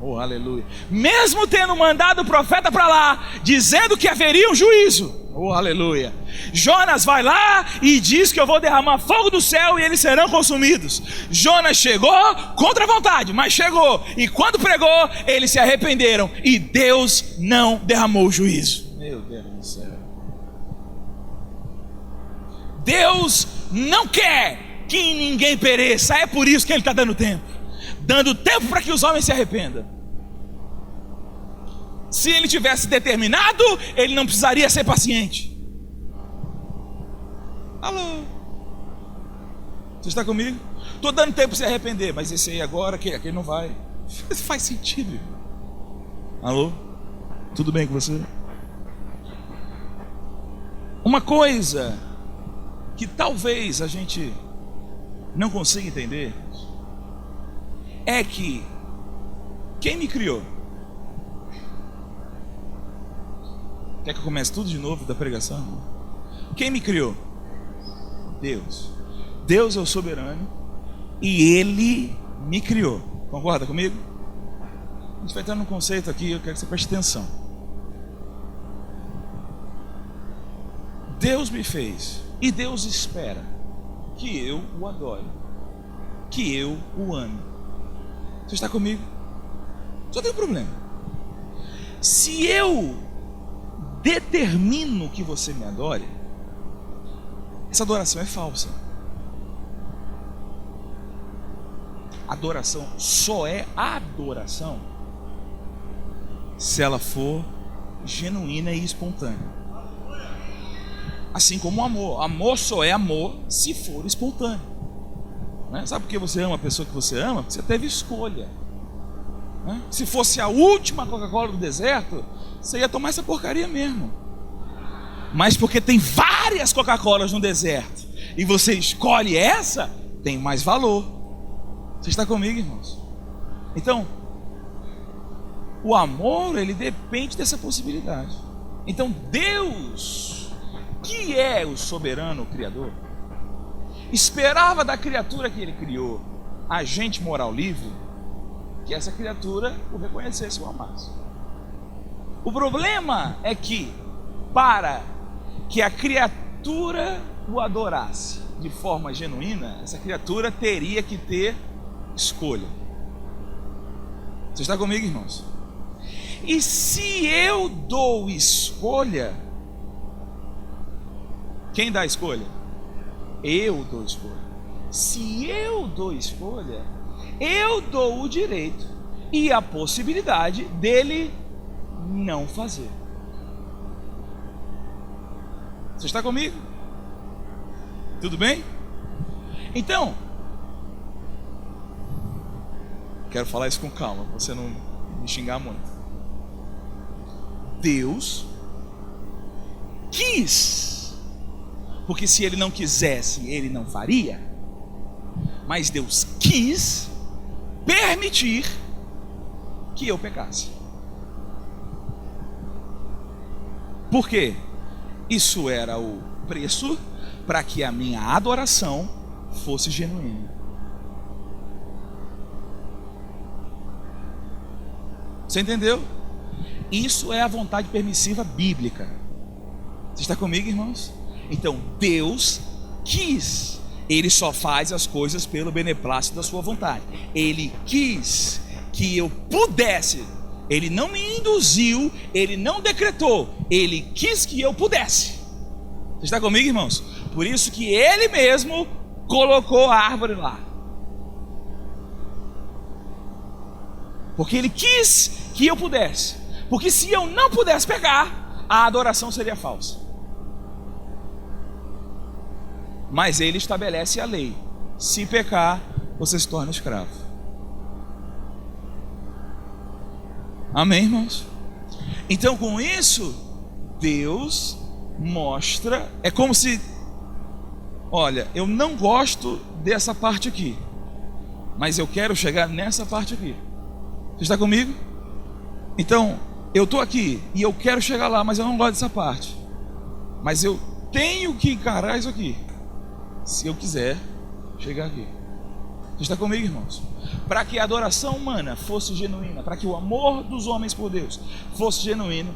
S1: Oh, aleluia. Mesmo tendo mandado o profeta para lá, dizendo que haveria um juízo. Oh, aleluia. Jonas vai lá e diz que eu vou derramar fogo do céu e eles serão consumidos. Jonas chegou contra a vontade, mas chegou. E quando pregou, eles se arrependeram e Deus não derramou o juízo. Meu Deus do céu. Deus não quer que ninguém pereça. É por isso que Ele está dando tempo. Dando tempo para que os homens se arrependam. Se Ele tivesse determinado, Ele não precisaria ser paciente. Alô? Você está comigo? Estou dando tempo para se arrepender, mas esse aí agora, aquele não vai. Faz sentido. Alô? Tudo bem com você? Uma coisa que talvez a gente não consiga entender é que quem me criou? Quer que eu comece tudo de novo da pregação? Quem me criou? Deus. Deus é o soberano e Ele me criou. Concorda comigo? A gente vai entrar num conceito aqui, eu quero que você preste atenção. Deus me fez e Deus espera que eu o adore, que eu o ame. Você está comigo? Só tem um problema. Se eu determino que você me adore, essa adoração é falsa. Adoração só é adoração se ela for genuína e espontânea. Assim como o amor. Amor só é amor se for espontâneo. Né? Sabe por que você ama a pessoa que você ama? Porque você teve escolha. Né? Se fosse a última Coca-Cola do deserto, você ia tomar essa porcaria mesmo. Mas porque tem várias Coca-Colas no deserto e você escolhe essa, tem mais valor. Você está comigo, irmãos? Então, o amor, ele depende dessa possibilidade. Então Deus, que é o soberano Criador, esperava da criatura que Ele criou, agente moral livre, que essa criatura o reconhecesse e o amasse. O problema é que, para que a criatura o adorasse de forma genuína, essa criatura teria que ter escolha. Você está comigo, irmãos? E se eu dou escolha, quem dá escolha? Eu dou escolha. Se eu dou escolha, eu dou o direito e a possibilidade dele não fazer. Você está comigo? Tudo bem? Então, quero falar isso com calma, para você não me xingar muito. Deus quis, porque se Ele não quisesse, Ele não faria. Mas Deus quis permitir que eu pecasse. Por quê? Isso era o preço para que a minha adoração fosse genuína. Você entendeu? Isso é a vontade permissiva bíblica. Você está comigo, irmãos? Então, Deus quis. Ele só faz as coisas pelo beneplácito da sua vontade. Ele quis que eu pudesse. Ele não me induziu, ele não decretou. Ele quis que eu pudesse. Você está comigo, irmãos? Por isso que ele mesmo colocou a árvore lá. Porque ele quis que eu pudesse. Porque se eu não pudesse pecar, a adoração seria falsa. Mas ele estabelece a lei: se pecar, você se torna escravo. Amém, irmãos? Então, com isso, Deus mostra, é como se, olha, eu não gosto dessa parte aqui, mas eu quero chegar nessa parte aqui. Você está comigo? Então, eu estou aqui e eu quero chegar lá, mas eu não gosto dessa parte. Mas eu tenho que encarar isso aqui, se eu quiser chegar aqui. Você está comigo, irmãos? Para que a adoração humana fosse genuína, para que o amor dos homens por Deus fosse genuíno,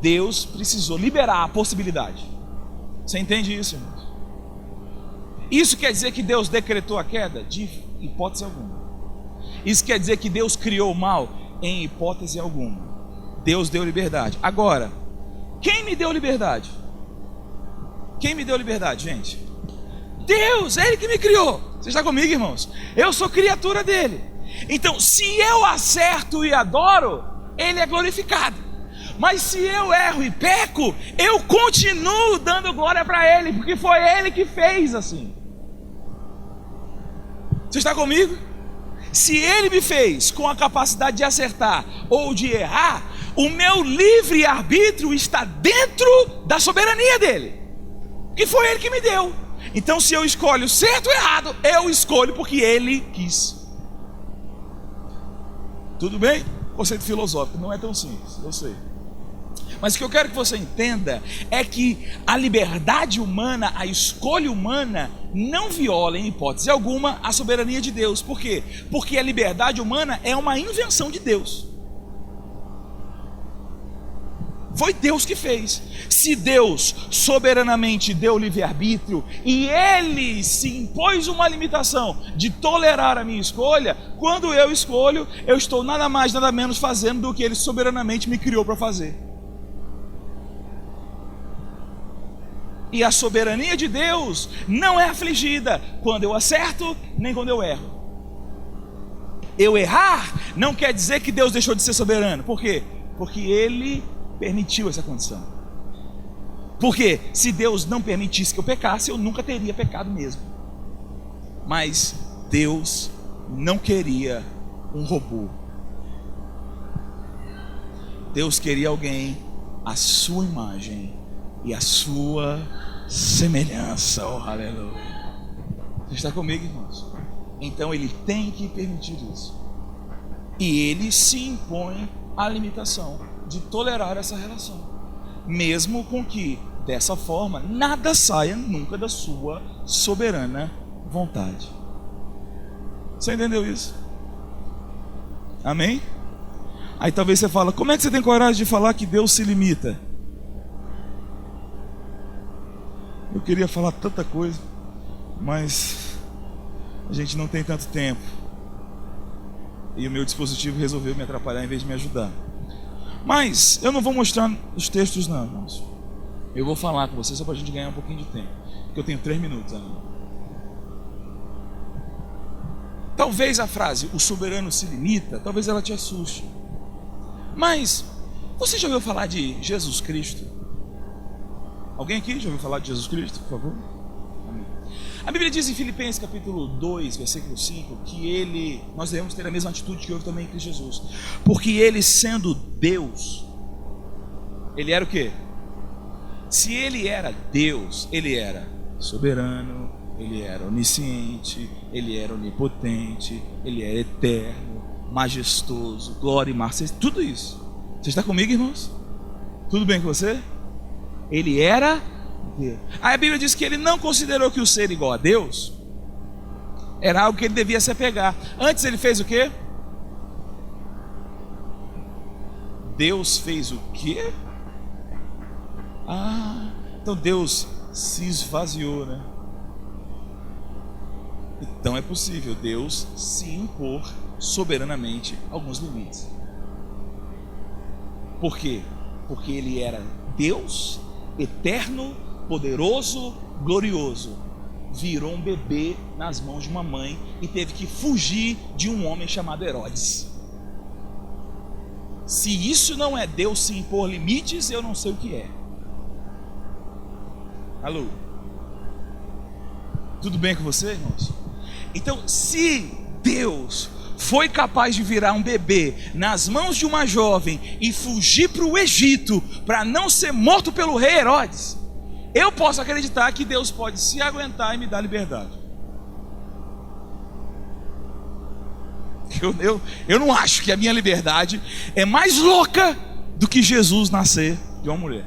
S1: Deus precisou liberar a possibilidade. Você entende isso, irmãos? Isso quer dizer que Deus decretou a queda? De hipótese alguma. Isso quer dizer que Deus criou o mal? Em hipótese alguma. Deus deu liberdade. Agora, quem me deu liberdade? Quem me deu liberdade, gente? Deus, é Ele que me criou. Você está comigo, irmãos? Eu sou criatura dele. Então, se eu acerto e adoro, Ele é glorificado. Mas se eu erro e peco, eu continuo dando glória para Ele, porque foi Ele que fez assim. Você está comigo? Se Ele me fez com a capacidade de acertar ou de errar, o meu livre arbítrio está dentro da soberania dele, que foi Ele que me deu. Então, se eu escolho certo ou errado, eu escolho porque Ele quis. Tudo bem? Conceito filosófico, não é tão simples, eu sei. Mas o que eu quero que você entenda é que a liberdade humana, a escolha humana, não viola em hipótese alguma a soberania de Deus. Por quê? Porque a liberdade humana é uma invenção de Deus. Foi Deus que fez. Se Deus soberanamente deu livre-arbítrio e Ele se impôs uma limitação de tolerar a minha escolha, quando eu escolho, eu estou nada mais, nada menos fazendo do que Ele soberanamente me criou para fazer. E a soberania de Deus não é afligida quando eu acerto, nem quando eu erro. Eu errar não quer dizer que Deus deixou de ser soberano. Por quê? Porque Ele permitiu essa condição. Porque se Deus não permitisse que eu pecasse, eu nunca teria pecado mesmo. Mas Deus não queria um robô. Deus queria alguém à sua imagem e à sua semelhança. Oh, aleluia. Você está comigo, irmãos? Então Ele tem que permitir isso. E Ele se impõe à limitação de tolerar essa relação, mesmo com que dessa forma nada saia nunca da sua soberana vontade. Você entendeu isso? Amém? Aí talvez você fala: como é que você tem coragem de falar que Deus se limita? Eu queria falar tanta coisa, mas a gente não tem tanto tempo, e o meu dispositivo resolveu me atrapalhar em vez de me ajudar. Mas eu não vou mostrar os textos não, irmãos. Eu vou falar com vocês só para a gente ganhar um pouquinho de tempo, porque eu tenho 3 minutos ainda. Talvez a frase "o soberano se limita", talvez ela te assuste. Mas você já ouviu falar de Jesus Cristo? Alguém aqui já ouviu falar de Jesus Cristo, por favor? Amém. A Bíblia diz em Filipenses capítulo 2, versículo 5, que nós devemos ter a mesma atitude que houve também em Cristo Jesus. Porque Ele, sendo Deus, Ele era o quê? Se Ele era Deus, Ele era soberano, Ele era onisciente, Ele era onipotente, Ele era eterno, majestoso, glória e majestade, tudo isso. Você está comigo, irmãos? Tudo bem com você? Ele era Deus. Aí a Bíblia diz que Ele não considerou que o ser igual a Deus era algo que Ele devia se apegar. Antes Ele fez o quê? Deus fez o quê? Então Deus se esvaziou, né? Então é possível Deus se impor soberanamente alguns limites. Por quê? Porque Ele era Deus, eterno, poderoso, glorioso. Virou um bebê nas mãos de uma mãe e teve que fugir de um homem chamado Herodes. Se isso não é Deus se impor limites, eu não sei o que é. Alô? Tudo bem com você, irmãos? Então, se Deus foi capaz de virar um bebê nas mãos de uma jovem e fugir para o Egito para não ser morto pelo rei Herodes, eu posso acreditar que Deus pode se aguentar e me dar liberdade. Eu não acho que a minha liberdade é mais louca do que Jesus nascer de uma mulher.